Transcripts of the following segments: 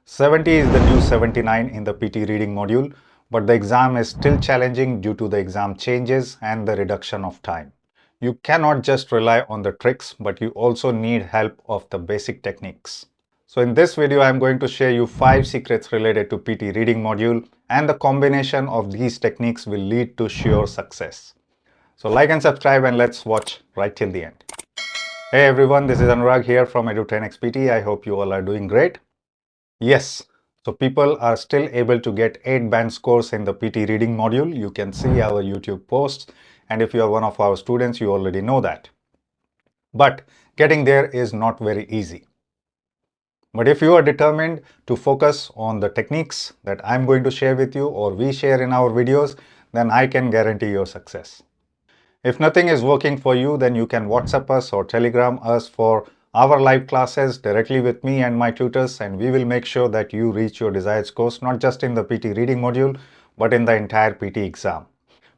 70 is the new 79 in the PTE Reading module, but the exam is still challenging due to the exam changes and the reduction of time. You cannot just rely on the tricks, but you also need help of the basic techniques. So in this video, I'm going to share you 5 secrets related to PTE Reading module, and the combination of these techniques will lead to sure success. So like and subscribe, and let's watch right till the end. Hey everyone, this is Anurag here from Edutrainex PTE. I hope you all are doing great. Yes, so people are still able to get 8 band scores in the PTE Reading module. You can see our YouTube posts, and if you are one of our students, you already know that. But getting there is not very easy. But if you are determined to focus on the techniques that I'm going to share with you or we share in our videos, then I can guarantee your success. If nothing is working for you, then you can WhatsApp us or Telegram us for our live classes directly with me and my tutors, and we will make sure that you reach your desired scores, not just in the PTE Reading module, but in the entire PTE exam.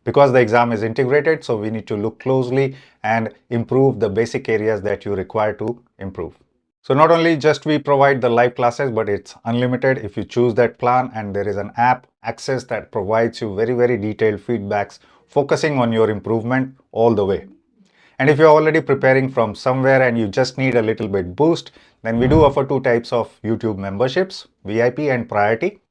Because the exam is integrated, so we need to look closely and improve the basic areas that you require to improve. So not only just we provide the live classes, but it's unlimited if you choose that plan, and there is an app access that provides you very detailed feedbacks focusing on your improvement all the way. And if you're already preparing from somewhere and you just need a little bit boost, then we do offer 2 types of YouTube memberships, VIP and Priority.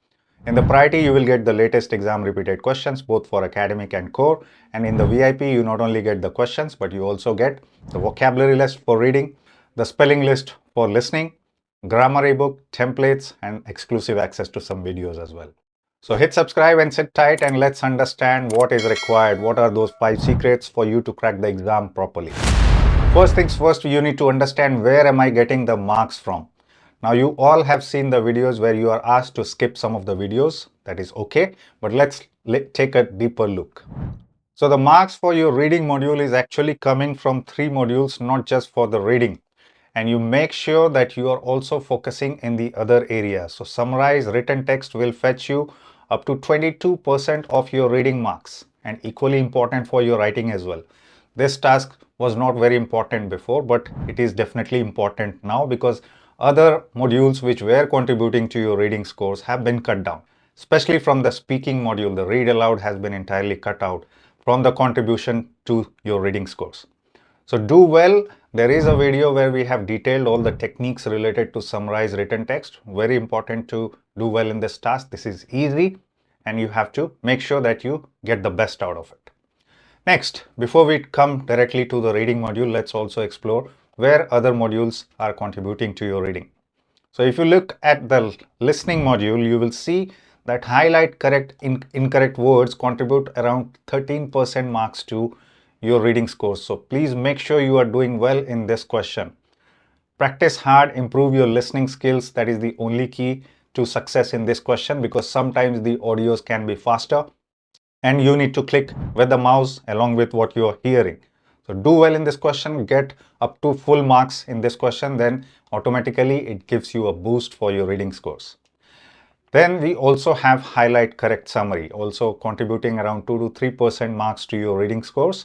In the Priority, you will get the latest exam repeated questions, both for academic and core. And in the VIP, you not only get the questions, but you also get the vocabulary list for reading, the spelling list for listening, grammar ebook, templates, and exclusive access to some videos as well. So hit subscribe and sit tight, and let's understand what is required. What are those 5 secrets for you to crack the exam properly? First things first, you need to understand where am I getting the marks from. Now you all have seen the videos where you are asked to skip some of the videos. That is okay, but let's take a deeper look. So the marks for your reading module is actually coming from 3 modules, not just for the reading. And you make sure that you are also focusing in the other areas. So summarize written text will fetch you up to 22% of your reading marks, and equally important for your writing as well. This task was not very important before, but it is definitely important now because other modules which were contributing to your reading scores have been cut down. Especially from the speaking module, the read aloud has been entirely cut out from the contribution to your reading scores. So do well. There is a video where we have detailed all the techniques related to summarize written text. Very important to do well in this task. This is easy, and you have to make sure that you get the best out of it. Next, before we come directly to the reading module, let's also explore where other modules are contributing to your reading. So if you look at the listening module, you will see that highlight correct incorrect words contribute around 13% marks to your reading scores. So please make sure you are doing well in this question. Practice hard, improve your listening skills. That is the only key to success in this question, because sometimes the audios can be faster and you need to click with the mouse along with what you are hearing. So do well in this question, get up to full marks in this question, then automatically it gives you a boost for your reading scores. Then we also have highlight correct summary, also contributing around 2 to 3% marks to your reading scores.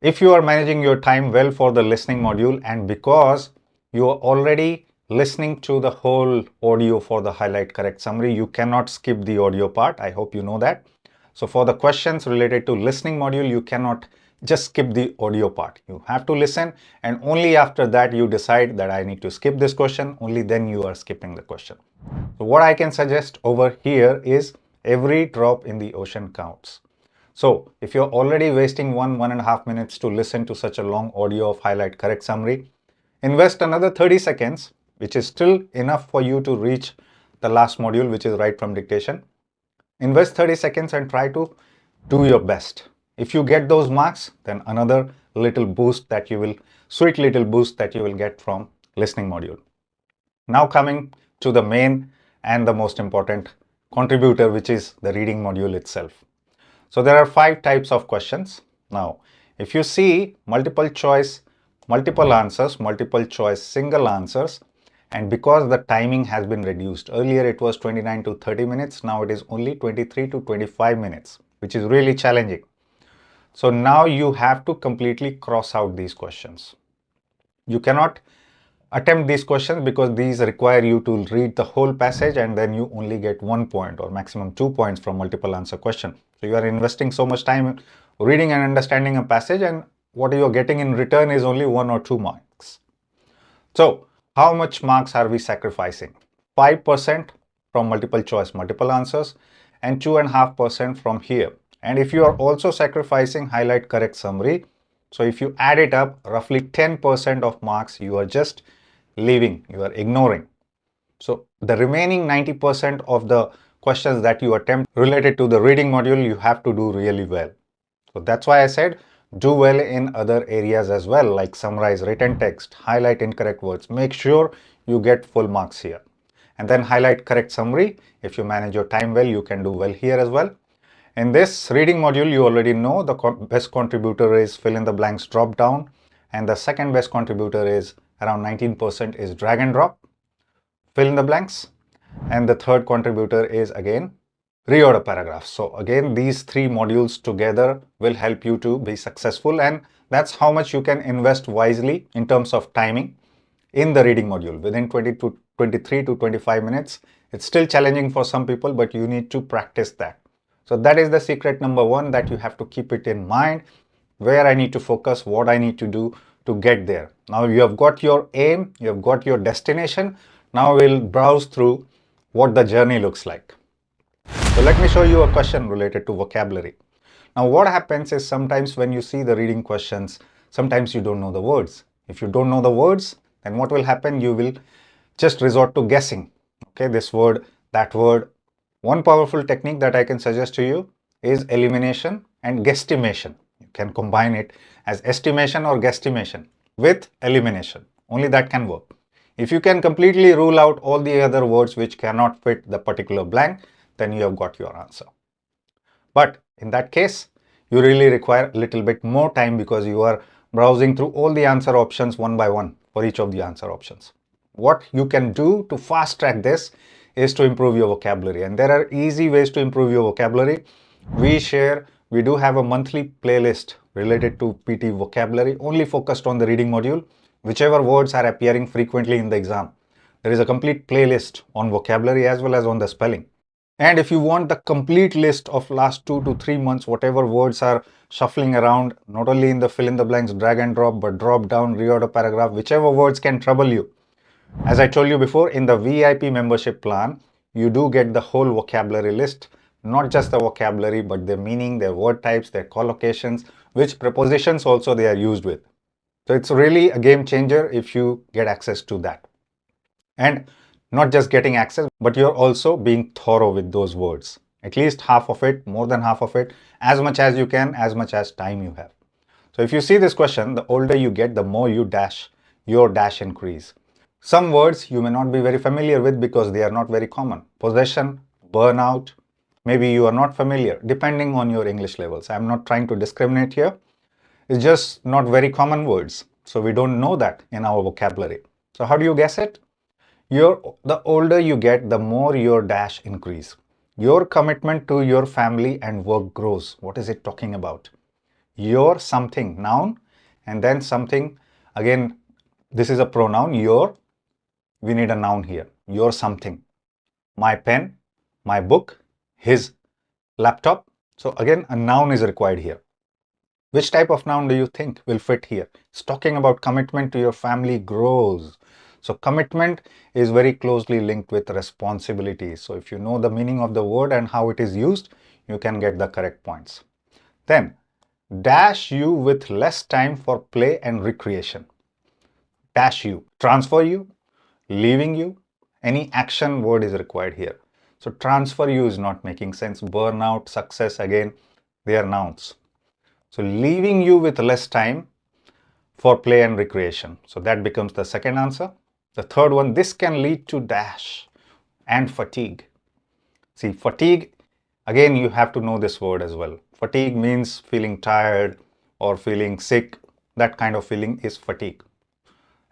If you are managing your time well for the listening module, and because you are already listening to the whole audio for the highlight correct summary, you cannot skip the audio part. I hope you know that. So for the questions related to listening module, you cannot just skip the audio part. You have to listen, and only after that you decide that I need to skip this question. Only then you are skipping the question. So what I can suggest over here is every drop in the ocean counts. So if you're already wasting 1.5 minutes to listen to such a long audio of highlight correct summary, invest another 30 seconds, which is still enough for you to reach the last module, which is right from dictation. Invest 30 seconds and try to do your best. If you get those marks, then another little boost that you will, sweet little boost that you will get from listening module. Now coming to the main and the most important contributor, which is the reading module itself. So there are 5 types of questions. Now, if you see multiple choice, multiple answers, multiple choice, single answers, and because the timing has been reduced, earlier it was 29 to 30 minutes, now it is only 23 to 25 minutes, which is really challenging. So now you have to completely cross out these questions. You cannot attempt these questions because these require you to read the whole passage and then you only get 1 point or maximum 2 points from multiple answer question. So you are investing so much time in reading and understanding a passage, and what you are getting in return is only 1 or 2 marks. So how much marks are we sacrificing? 5% from multiple choice, multiple answers, and 2.5% from here. And if you are also sacrificing highlight correct summary, so if you add it up, roughly 10% of marks you are just leaving, you are ignoring. So the remaining 90% of the questions that you attempt related to the reading module, you have to do really well. So that's why I said do well in other areas as well, like summarize written text, highlight incorrect words. Make sure you get full marks here. And then highlight correct summary. If you manage your time well, you can do well here as well. In this reading module, you already know the best contributor is fill in the blanks drop down, and the second best contributor is around 19% is drag and drop, fill in the blanks, and the third contributor is again reorder paragraphs. So again, these three modules together will help you to be successful, and that's how much you can invest wisely in terms of timing in the reading module within 23 to 25 minutes. It's still challenging for some people, but you need to practice that. So that is the secret number one, that you have to keep it in mind, where I need to focus, what I need to do to get there. Now you have got your aim, you have got your destination. Now we'll browse through what the journey looks like. So let me show you a question related to vocabulary. Now what happens is sometimes when you see the reading questions, sometimes you don't know the words. If you don't know the words, then what will happen? You will just resort to guessing. Okay, this word, that word. One powerful technique that I can suggest to you is elimination and guesstimation. You can combine it as estimation or guesstimation with elimination. Only that can work. If you can completely rule out all the other words which cannot fit the particular blank, then you have got your answer. But in that case, you really require a little bit more time because you are browsing through all the answer options one by one for each of the answer options. What you can do to fast track this is to improve your vocabulary, and there are easy ways to improve your vocabulary. We do have a monthly playlist related to PTE vocabulary, only focused on the reading module, whichever words are appearing frequently in the exam. There is a complete playlist on vocabulary as well as on the spelling. And if you want the complete list of last 2 to 3 months, whatever words are shuffling around, not only in the fill in the blanks, drag and drop, but drop down, reorder paragraph, whichever words can trouble you. As I told you before, in the VIP membership plan, you do get the whole vocabulary list, not just the vocabulary, but their meaning, their word types, their collocations, which prepositions also they are used with. So it's really a game changer if you get access to that. And not just getting access, but you're also being thorough with those words. At least half of it, more than half of it, as much as you can, as much as time you have. So if you see this question, the older you get, the more you dash, your dash increase. Some words you may not be very familiar with because they are not very common. Possession, burnout, maybe you are not familiar, depending on your English levels. I'm not trying to discriminate here. It's just not very common words. So we don't know that in our vocabulary. So how do you guess it? The older you get, the more your dash increase. Your commitment to your family and work grows. What is it talking about? Your something, noun, and then something, again, this is a pronoun, your, we need a noun here, your something. My pen, my book, his laptop. So again, a noun is required here. Which type of noun do you think will fit here? It's talking about commitment to your family grows. So commitment is very closely linked with responsibility. So if you know the meaning of the word and how it is used, you can get the correct points. Then dash you with less time for play and recreation. Dash you, transfer you, leaving you, any action word is required here. So transfer you is not making sense. Burnout, success, again, they are nouns. So leaving you with less time for play and recreation. So that becomes the second answer. The third one, this can lead to dash and fatigue. See, fatigue, again, you have to know this word as well. Fatigue means feeling tired or feeling sick. That kind of feeling is fatigue.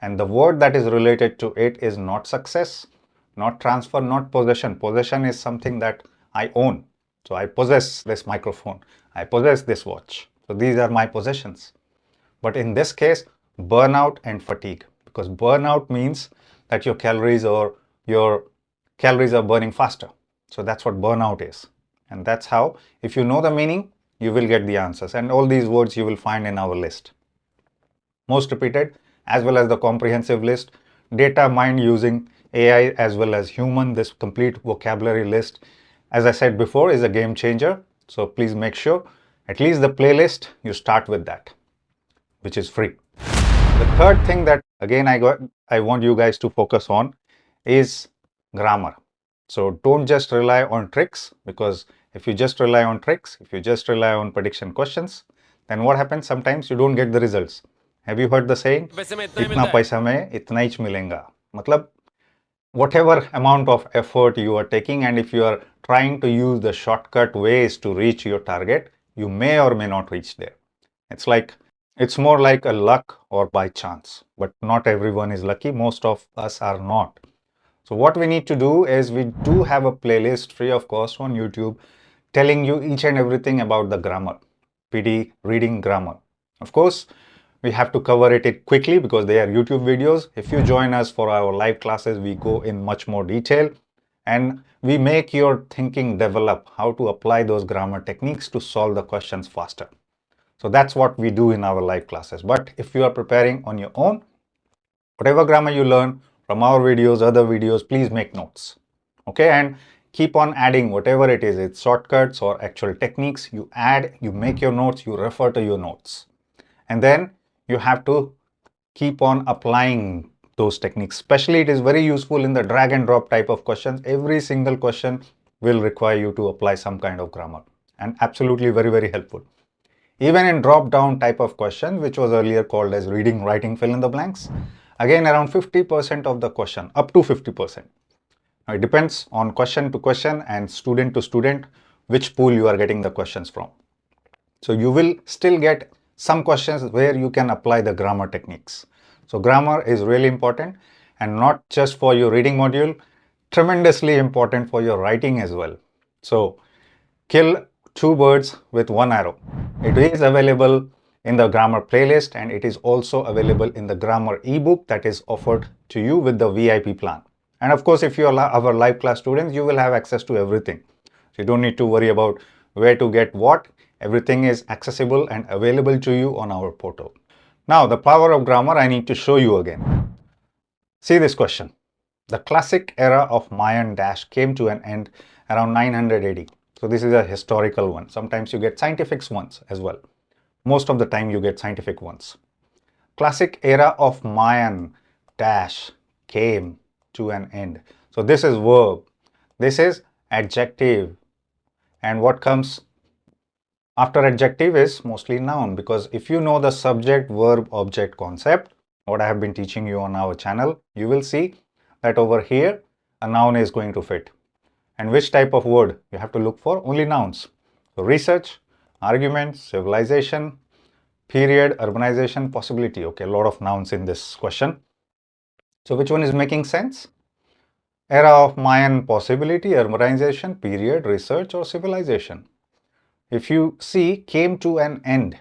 And the word that is related to it is not success, not transfer, not possession. Possession is something that I own. So I possess this microphone. I possess this watch. So these are my possessions. But in this case, burnout and fatigue. because burnout means that your calories are burning faster. So that's what burnout is. And that's how, if you know the meaning, you will get the answers. And all these words you will find in our list. Most repeated, as well as the comprehensive list, data mined using AI as well as human. This complete vocabulary list, as I said before, is a game changer. So please make sure at least the playlist, you start with that, which is free. The third thing that again I want you guys to focus on is grammar. So don't just rely on tricks, because if you just rely on tricks, if you just rely on prediction questions, then what happens? Sometimes you don't get the results. Have you heard the saying, इतना पैसा में इतना ही मिलेगा? मतलब whatever amount of effort you are taking, and if you are trying to use the shortcut ways to reach your target, you may or may not reach there. It's more like a luck or by chance, but not everyone is lucky. Most of us are not. So what we need to do is, we do have a playlist free of cost on YouTube telling you each and everything about the grammar, PTE Reading grammar. Of course, we have to cover it quickly because they are YouTube videos. If you join us for our live classes, we go in much more detail and we make your thinking develop, how to apply those grammar techniques to solve the questions faster. So that's what we do in our live classes. But if you are preparing on your own, whatever grammar you learn from our videos, other videos, please make notes. Okay, and keep on adding whatever it is. It's shortcuts or actual techniques. You add, you make your notes, you refer to your notes. And then you have to keep on applying those techniques. Especially it is very useful in the drag and drop type of questions. Every single question will require you to apply some kind of grammar, and absolutely very, very helpful. Even in drop down type of question, which was earlier called as reading, writing, fill in the blanks, again around 50% of the question, up to 50%. Now, it depends on question to question and student to student which pool you are getting the questions from. So you will still get some questions where you can apply the grammar techniques. So grammar is really important, and not just for your reading module, tremendously important for your writing as well. So kill two birds with one arrow. It is available in the grammar playlist, and it is also available in the grammar ebook that is offered to you with the VIP plan. And of course, if you are our live class students, you will have access to everything. So you don't need to worry about where to get what. Everything is accessible and available to you on our portal. Now, the power of grammar I need to show you again. See this question. The classic era of Mayan dash came to an end around 900 AD. So this is a historical one. Sometimes you get scientific ones as well. Most of the time you get scientific ones. Classic era of Mayan dash came to an end. So this is verb. This is adjective. And what comes after adjective is mostly noun, because if you know the subject, verb, object concept, what I have been teaching you on our channel, you will see that over here a noun is going to fit. And which type of word you have to look for? Only nouns. So research, argument, civilization, period, urbanization, possibility. Okay, a lot of nouns in this question. So which one is making sense? Era of Mayan, possibility, urbanization, period, research, or civilization. If you see came to an end,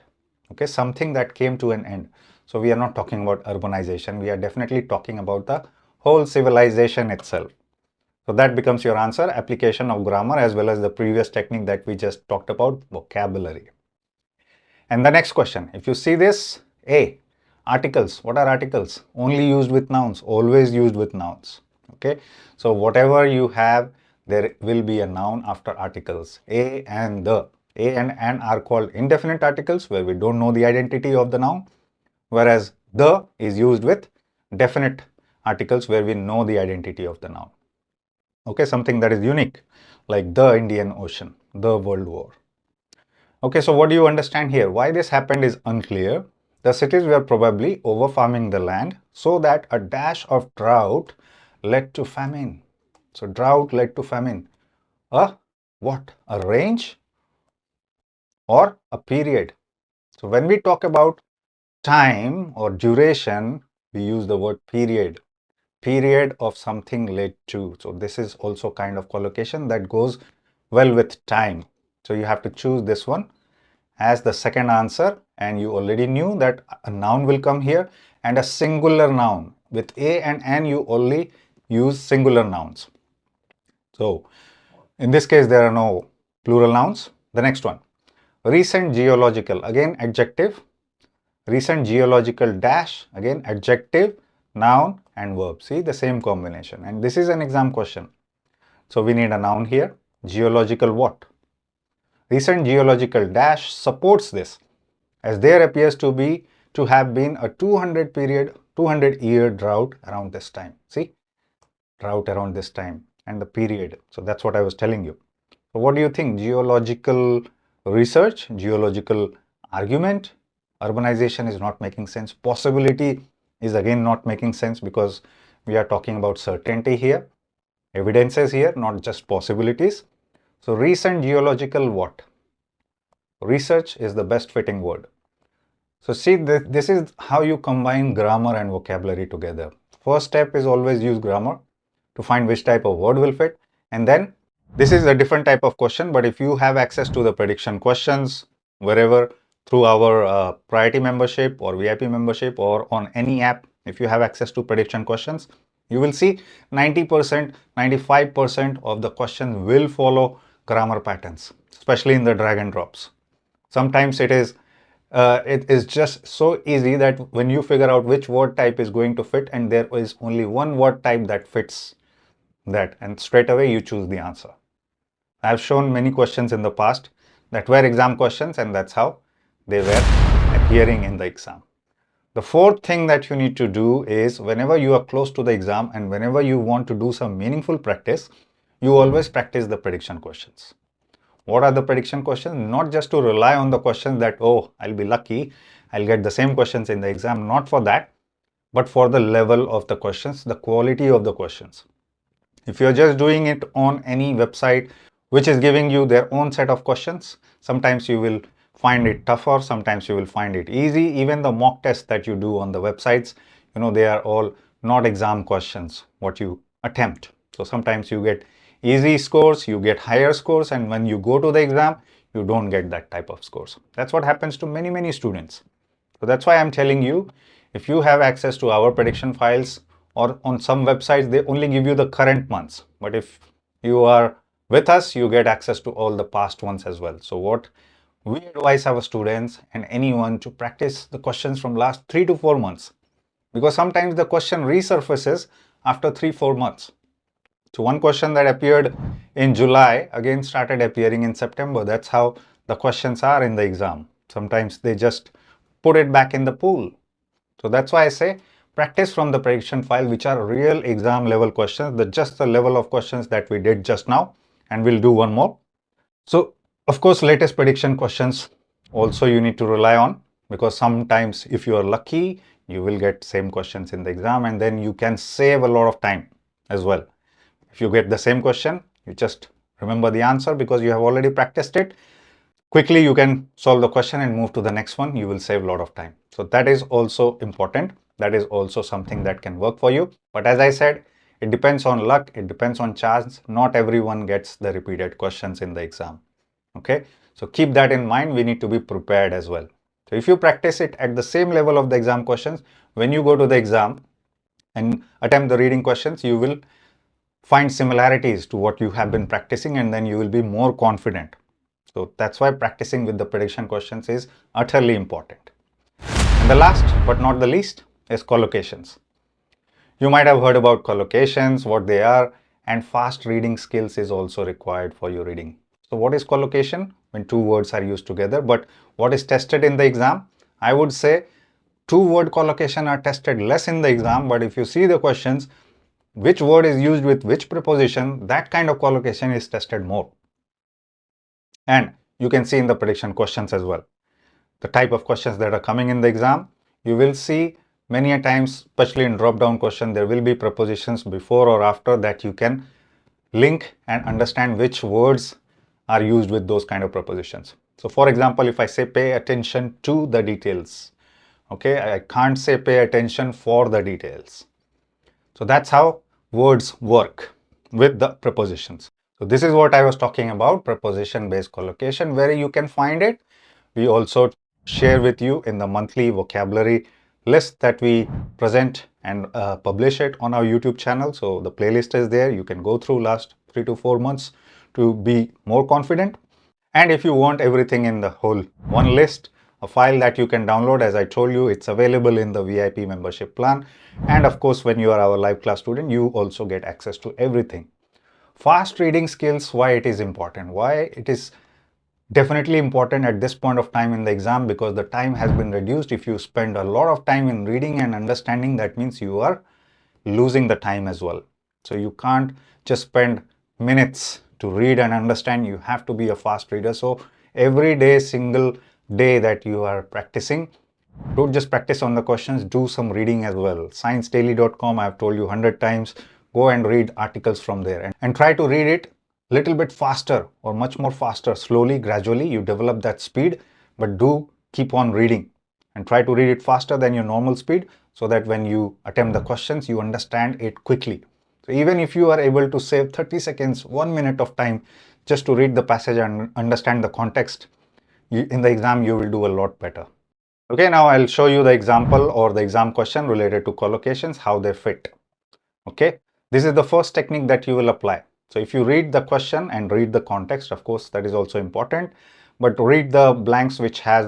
okay, something that came to an end. So we are not talking about urbanization. We are definitely talking about the whole civilization itself. So that becomes your answer, application of grammar as well as the previous technique that we just talked about, vocabulary. And the next question, if you see this, A, articles. What are articles? Only used with nouns, always used with nouns. Okay, so whatever you have, there will be a noun after articles. A and the. A and an are called indefinite articles where we don't know the identity of the noun, whereas the is used with definite articles where we know the identity of the noun. Okay, something that is unique, like the Indian Ocean, the World War. Okay, so what do you understand here? Why this happened is unclear. The cities were probably over-farming the land so that a dash of drought led to famine. So drought led to famine. What? A range or a period? So when we talk about time or duration, we use the word period. Period of something led to. So this is also kind of collocation that goes well with time. So you have to choose this one as the second answer, and you already knew that a noun will come here and a singular noun. with a and an you only use singular nouns. So in this case, there are no plural nouns. The next one, recent geological, again adjective. Recent geological dash, again adjective, noun and verb. See the same combination. And this is an exam question. So we need a noun here. Geological what? Recent geological dash supports this, as there appears to have been a 200-year drought around this time. See, drought around this time and the period. So that's what I was telling you. So what do you think? Geological research, geological argument, urbanization is not making sense. Possibility is again not making sense, because we are talking about certainty here, evidences here, not just possibilities. So recent geological what? Research is the best fitting word. So see, this is how you combine grammar and vocabulary together. First step is always use grammar to find which type of word will fit. And then this is a different type of question, but if you have access to the prediction questions wherever through our priority membership or VIP membership or on any app, if you have access to prediction questions, you will see 90%, 95% of the questions will follow grammar patterns, especially in the drag and drops. Sometimes it is just so easy that when you figure out which word type is going to fit and there is only one word type that fits that, and straight away you choose the answer. I have shown many questions in the past that were exam questions, and that's how they were appearing in the exam. The fourth thing that you need to do is, whenever you are close to the exam and whenever you want to do some meaningful practice, you always practice the prediction questions. What are the prediction questions? Not just to rely on the questions that, oh, I'll be lucky, I'll get the same questions in the exam. Not for that, but for the level of the questions, the quality of the questions. If you're just doing it on any website which is giving you their own set of questions, sometimes you will find it tougher, sometimes you will find it easy. Even the mock tests that you do on the websites, they are all not exam questions, what you attempt. So sometimes you get easy scores, you get higher scores, and when you go to the exam, you don't get that type of scores. That's what happens to many students. So that's why I'm telling you, if you have access to our prediction files, or on some websites, they only give you the current months. But if you are with us, you get access to all the past ones as well. So what we advise our students and anyone to practice the questions from last 3 to 4 months, because sometimes the question resurfaces after 3-4 months. So one question that appeared in July again started appearing in September. That's how the questions are in the exam. Sometimes they just put it back in the pool. So that's why I say practice from the prediction file, which are real exam level questions, just the level of questions that we did just now, and we'll do one more. So of course, latest prediction questions also you need to rely on, because sometimes if you are lucky, you will get same questions in the exam, and then you can save a lot of time as well. If you get the same question, you just remember the answer because you have already practiced it. Quickly, you can solve the question and move to the next one. You will save a lot of time. So that is also important. That is also something that can work for you. But as I said, it depends on luck. It depends on chance. Not everyone gets the repeated questions in the exam. Okay. So keep that in mind. We need to be prepared as well. So if you practice it at the same level of the exam questions, when you go to the exam and attempt the reading questions, you will find similarities to what you have been practicing, and then you will be more confident. So that's why practicing with the prediction questions is utterly important. And the last but not the least is collocations. You might have heard about collocations, what they are, and fast reading skills is also required for your reading. So what is collocation? When two words are used together, but what is tested in the exam? I would say two-word collocation are tested less in the exam, but if you see the questions, which word is used with which preposition, that kind of collocation is tested more. And you can see in the prediction questions as well, the type of questions that are coming in the exam. You will see many a times, especially in drop-down question, there will be prepositions before or after that you can link and understand which words are used with those kind of prepositions. So for example, if I say pay attention to the details, okay, I can't say pay attention for the details. So that's how words work with the prepositions. So this is what I was talking about, preposition-based collocation. Where you can find it, we also share with you in the monthly vocabulary list that we present and publish it on our YouTube channel. So the playlist is there. You can go through last 3 to 4 months to be more confident. And if you want everything in the whole one list, a file that you can download, as I told you, it's available in the VIP membership plan. And of course, when you are our live class student, you also get access to everything. Fast reading skills, why it is important? Why it is definitely important at this point of time in the exam, because the time has been reduced. If you spend a lot of time in reading and understanding, that means you are losing the time as well. So you can't just spend minutes to read and understand. You have to be a fast reader. So every day, single day that you are practicing, don't just practice on the questions, do some reading as well. ScienceDaily.com, I've told you 100 times, go and read articles from there and try to read it a little bit faster or much more faster, slowly, gradually. You develop that speed, but do keep on reading and try to read it faster than your normal speed, so that when you attempt the questions, you understand it quickly. So even if you are able to save 30 seconds, 1 minute of time just to read the passage and understand the context, in the exam, you will do a lot better. Okay, now I'll show you the example or the exam question related to collocations, how they fit. Okay, this is the first technique that you will apply. So if you read the question and read the context, of course, that is also important, but read the blanks which has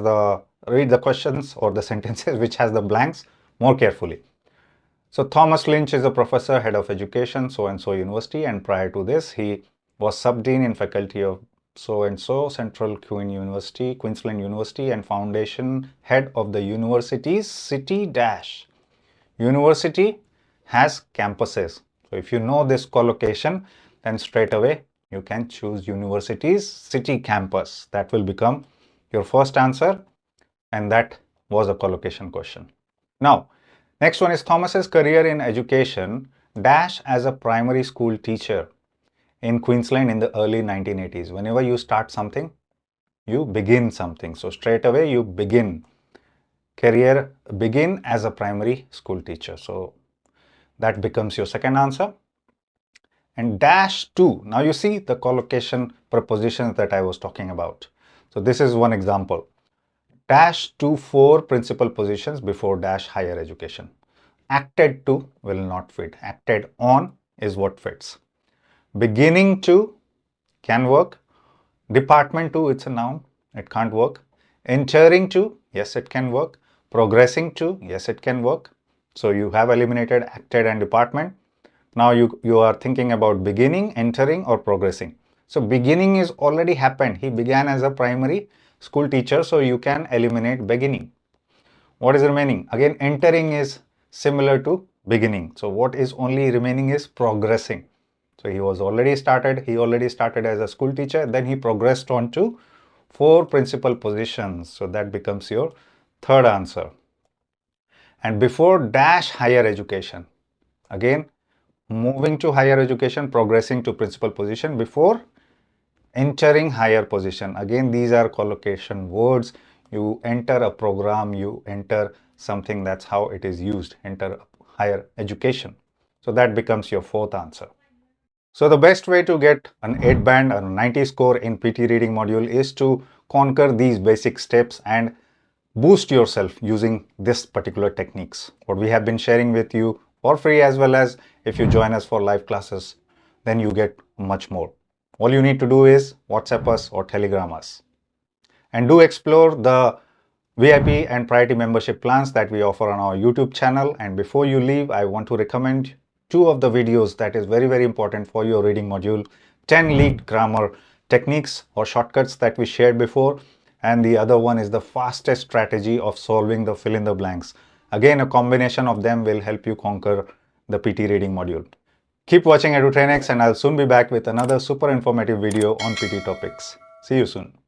read the questions or the sentences which has the blanks more carefully. So Thomas Lynch is a professor, head of education, so-and-so university, and prior to this, he was sub-dean in faculty of so-and-so Central Queensland University, and foundation head of the university's city dash. University has campuses. So if you know this collocation, then straight away you can choose university's city campus. That will become your first answer, and that was a collocation question. Now, next one is Thomas's career in education dash as a primary school teacher in Queensland in the early 1980s. Whenever you start something, you begin something. So straight away you begin as a primary school teacher. So that becomes your second answer. And dash to, now you see the collocation prepositions that I was talking about. So this is one example. Dash to 4 principal positions before dash higher education. Acted to will not fit. Acted on is what fits. Beginning to can work. Department to, it's a noun, it can't work. Entering to, yes, it can work. Progressing to, yes, it can work. So you have eliminated acted and department. Now you are thinking about beginning, entering, or progressing. So beginning is already happened. He began as a primary school teacher, so you can eliminate beginning. What is remaining? Again, entering is similar to beginning. So what is only remaining is progressing. So he already started as a school teacher, then he progressed on to 4 principal positions. So that becomes your third answer. And before dash higher education, again, moving to higher education, progressing to principal position before entering higher position. Again, these are collocation words. You enter a program, you enter something, that's how it is used, enter higher education. So that becomes your fourth answer. So the best way to get an 8 band or 90 score in PT reading module is to conquer these basic steps and boost yourself using this particular techniques. What we have been sharing with you for free, as well as if you join us for live classes, then you get much more. All you need to do is WhatsApp us or Telegram us. And do explore the VIP and priority membership plans that we offer on our YouTube channel. And before you leave, I want to recommend 2 of the videos that is very, very important for your reading module. 10 leaked grammar techniques or shortcuts that we shared before. And the other one is the fastest strategy of solving the fill in the blanks. Again, a combination of them will help you conquer the PT reading module. Keep watching Edutrainex, and I'll soon be back with another super informative video on PT topics. See you soon.